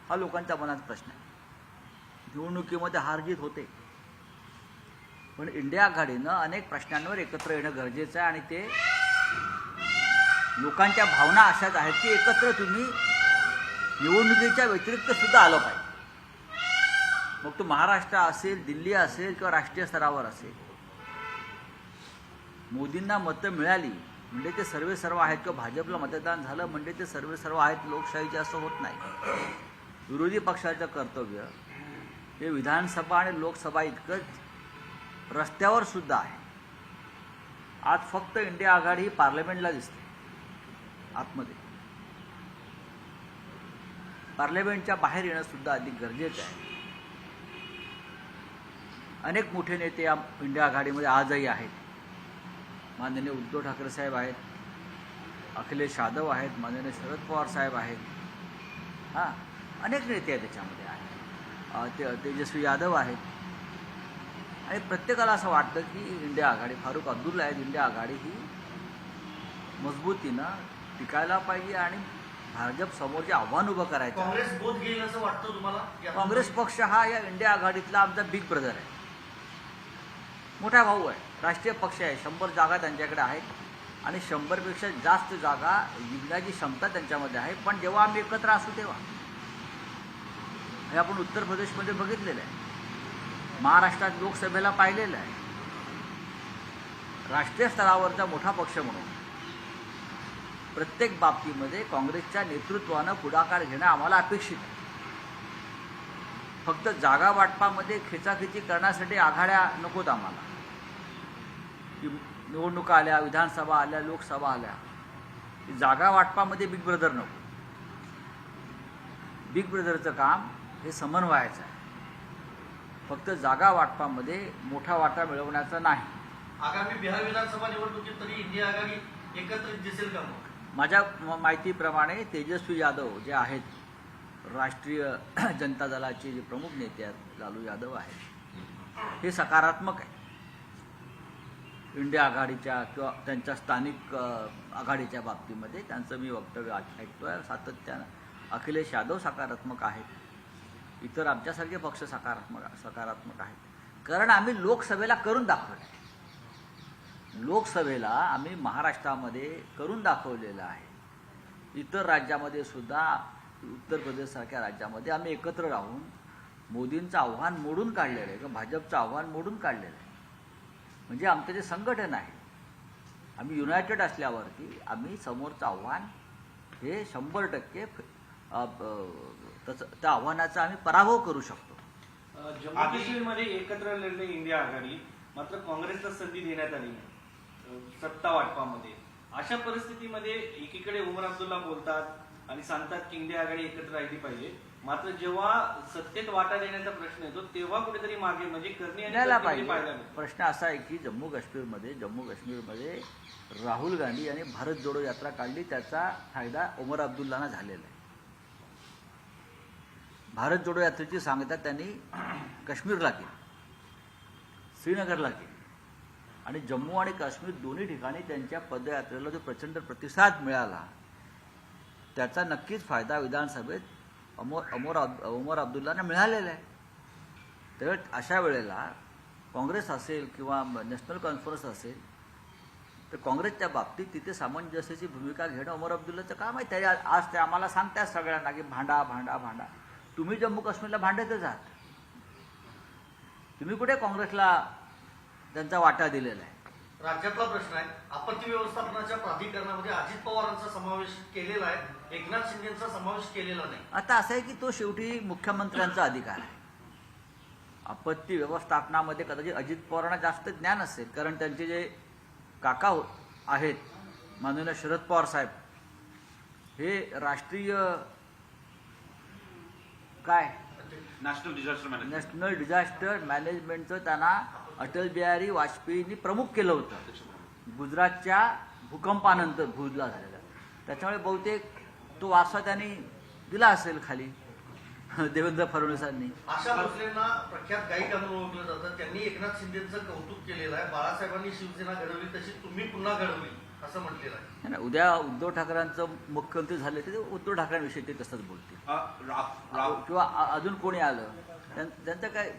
हा लोकांच्या मनात प्रश्न आहे. निवडणुकीमध्ये हारजीत होते, पण इंडिया आघाडीनं अनेक प्रश्नांवर एकत्र येणं गरजेचं आहे आणि ते लोकांच्या भावना अशाच आहेत की एकत्र तुम्ही निवडणुकीच्या व्यतिरिक्त सुद्धा आलं पाहिजे. मग तो महाराष्ट्र असेल, दिल्ली असेल किंवा राष्ट्रीय स्तरावर असेल. मोदींना मतं मिळाली म्हणजे ते सर्व आहेत किंवा भाजपला मतदान झालं म्हणजे ते सर्व आहेत लोकशाहीचे असं होत नाही. विरोधी पक्षाचं कर्तव्य हे विधानसभा आणि लोकसभा इतकंच रस्त्यावर सुद्धा आहे. आज फक्त इंडिया आघाडी ही पार्लमेंटला दिसते. आतमध्ये पार्लमेंटच्या बाहेर येणं सुद्धा अधिक गरजेचं आहे. अनेक मोठे नेते या इंडिया आघाडीमध्ये आजही आहेत. माननीय उद्धव ठाकरे साहेब आहेत, अखिलेश यादव आहेत, माननीय शरद पवार साहेब आहेत. हां, अनेक नेते आहेत त्याच्यामध्ये आहेत. तेजस्वी यादव आहेत. आणि प्रत्येकाला असं वाटतं की इंडिया आघाडी, फारुख अब्दुल्ला आहेत, इंडिया आघाडी ही मजबूतीनं टिकायला पाहिजे आणि भाजप समोर जे आव्हान उभं करायचं. काँग्रेस बोध घेईल असं वाटतं तुम्हाला? काँग्रेस पक्ष हा या इंडिया आघाडीतला आमचा बिग ब्रदर आहे, मोठा भाऊ आहे, राष्ट्रीय पक्ष आहे. 100 जागा त्यांच्याकडे आहेत आणि 100पेक्षा जास्त जागा जिंकण्याची क्षमता त्यांच्यामध्ये आहे. पण जेव्हा आम्ही एकत्र असू तेव्हा, हे आपण उत्तर प्रदेशमध्ये बघितलेलं आहे, महाराष्ट्रात लोकसभेला पाहिलेलं आहे. राष्ट्रीय स्तरावरचा मोठा पक्ष म्हणून प्रत्येक बाबतीमध्ये काँग्रेसच्या नेतृत्वानं पुढाकार घेणं आम्हाला अपेक्षित आहे. फक्त जागा वाटपामध्ये खेचाखेची करण्यासाठी आघाड्या नकोत आम्हाला. की निवडणुका आल्या, विधानसभा आल्या, लोकसभा आल्या, जागा वाटपामध्ये बिग ब्रदर नको. बिग ब्रदरचं काम हे समन्वयाचं आहे, फक्त जागा वाटपामध्ये मोठा वाटा मिळवण्याचा नाही. आगामी बिहार विधानसभा निवडणुकीत तरी इंडिया आघाडी एकत्रित दिसेल का? मग माझ्या माहितीप्रमाणे तेजस्वी यादव जे आहेत, राष्ट्रीय जनता दलाचे जे प्रमुख नेते आहेत, लालू यादव आहेत, हे सकारात्मक आहे. इंडिया आघाडीच्या किंवा त्यांच्या स्थानिक आघाडीच्या बाबतीमध्ये त्यांचं मी वक्तव्य ऐकतोय सातत्यानं. अखिलेश यादव सकारात्मक आहेत, इतर आमच्यासारखे पक्ष सकारात्मक आहेत. कारण आम्ही लोकसभेला करून दाखवलं. लोकसभेला आम्ही महाराष्ट्रामध्ये करून दाखवलेलं आहे. इतर राज्यामध्ये सुद्धा, उत्तर प्रदेशसारख्या राज्यामध्ये आम्ही एकत्र राहून मोदींचं आव्हान मोडून काढलेलं आहे किंवा भाजपचं आव्हान मोडून काढलेलं आहे. म्हणजे आमचं जे संघटन आहे, आम्ही युनायटेड असल्यावरती आम्ही समोरचं आव्हान हे 100% त्या आव्हानाचा आम्ही पराभव करू शकतो. जम्मू काश्मीरमध्ये एकत्र लढले इंडिया आघाडी, मात्र काँग्रेसला संधी देण्यात आली नाही सत्ता वाटपामध्ये. अशा परिस्थितीमध्ये एकीकडे उमर अब्दुल्ला बोलतात आणि सांगतात की इंडिया आघाडी एकत्र राहिली पाहिजे, मात्र जेव्हा सत्तेत वाटा देण्याचा प्रश्न येतो तेव्हा कुठेतरी मागे म्हणजे द्यायला पाहिजे. प्रश्न असा आहे की जम्मू काश्मीरमध्ये राहुल गांधी यांनी भारत जोडो यात्रा काढली, त्याचा फायदा उमर अब्दुल्लांना झालेला आहे. भारत जोडो यात्रेची सांगता त्यांनी काश्मीरला केली, श्रीनगरला केली आणि जम्मू आणि काश्मीर दोन्ही ठिकाणी त्यांच्या पदयात्रेला जो प्रचंड प्रतिसाद मिळाला, त्याचा नक्कीच फायदा विधानसभेत उमर अब्दुल्लांना मिळालेला आहे. त्यामुळे अशा वेळेला काँग्रेस असेल किंवा नॅशनल कॉन्फरन्स असेल तर काँग्रेसच्या बाबतीत तिथे सामंजस्याची भूमिका घेणं उमर अब्दुल्लाचं काम आहे. त्याने आज ते आम्हाला सांगतात सगळ्यांना की भांडा भांडा भांडा. तुम्ही जम्मू काश्मीरला भांडतच आहात. तुम्ही कुठे काँग्रेसला त्यांचा वाटा दिलेला आहे? राज्यातला प्रश्न आहे, आपत्ती व्यवस्थापनाच्या प्राधिकरणामध्ये अजित पवारांचा समावेश केलेला आहे, एकनाथ शिंदेचा समावेश केलेला नाही. आता असं आहे की तो शेवटी मुख्यमंत्र्यांचा अधिकार आहे. आपत्ती व्यवस्थापनामध्ये कदाचित अजित पवारांना जास्त ज्ञान असेल, कारण त्यांचे जे काका आहेत माननीय शरद पवार साहेब, हे राष्ट्रीय काय नॅशनल डिझास्टर मॅनेजमेंटचं त्यांना अटल बिहारी वाजपेयींनी प्रमुख केलं होतं गुजरातच्या भूकंपानंतर भुजला झालेला. त्याच्यामुळे बहुतेक तो वारसा त्यांनी दिला असेल खाली देवेंद्र फडणवीसांनी. आशा भोसलेंना प्रख्यात गायिका म्हणून ओळखलं जातं, त्यांनी एकनाथ शिंदेचं कौतुक केलेलं आहे. बाळासाहेबांनी शिवसेना घडवली तशी तुम्ही पुन्हा घडवली असं म्हटलेलं आहे. है ना, उद्या उद्धव ठाकरेंचं मुख्यमंत्री झाले तर ते उद्धव ठाकरेंविषयी ते तसंच बोलतील किंवा अजून कोणी आलं त्यांचं काय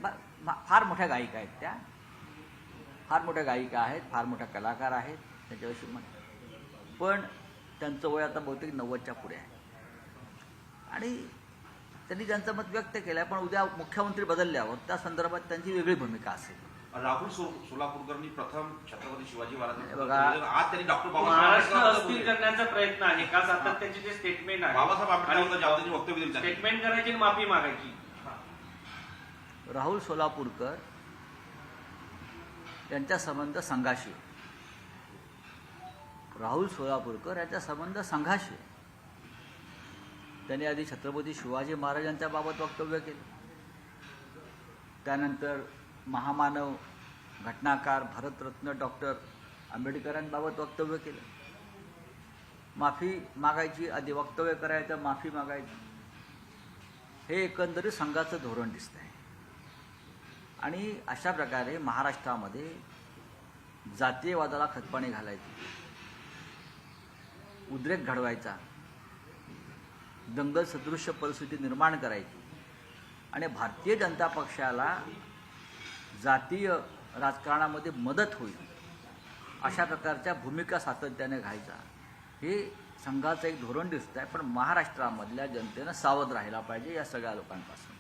फार मोठ्या गायिका आहेत त्या, फार मोठ्या गायिका आहेत, फार मोठ्या कलाकार आहेत त्याच्याविषयी पण त्यांचं वय आता बहुतेक 90च्या पुढे आहे आणि त्यांनी त्यांचं मत व्यक्त केलं आहे. पण उद्या मुख्यमंत्री बदलल्यावर त्या संदर्भात त्यांची वेगळी भूमिका असेल. राहुल सोलापूरकरांनी प्रथम छत्रपती शिवाजी बघा, आज त्यांनी डॉक्टर महाराष्ट्र अस्थिर करण्याचा प्रयत्न आहे का सातत्याचे जे स्टेटमेंट आहे बाबासाहेब आंबेडकरांचं जावतीचे वक्तव्य दिलं स्टेटमेंट करायची आणि माफी मागायची. राहुल सोलापूरकर यांचा संबंध संघाशी आहे. राहुल सोलापूरकर यांचा संबंध संघाशी आहे. त्यांनी आधी छत्रपती शिवाजी महाराजांच्या बाबत वक्तव्य केलं, त्यानंतर महामानव घटनाकार भारतरत्न डॉक्टर आंबेडकरांबाबत वक्तव्य केलं. माफी मागायची, आधी वक्तव्य करायचं, माफी मागायची, हे एकंदरीत संघाचं धोरण दिसतं आहे. आणि अशा प्रकारे महाराष्ट्रामध्ये जातीयवादाला खतपाणी घालायची, उद्रेक घडवायचा, दंगल सदृश्य परिस्थिती निर्माण करायची आणि भारतीय जनता पक्षाला जातीय राजकारणामध्ये मदत होईल अशा प्रकारच्या भूमिका सातत्याने घ्यायचा, हे संघाचं एक धोरण दिसतं आहे. पण महाराष्ट्रामधल्या जनतेनं सावध राहायला पाहिजे या सगळ्या लोकांपासून.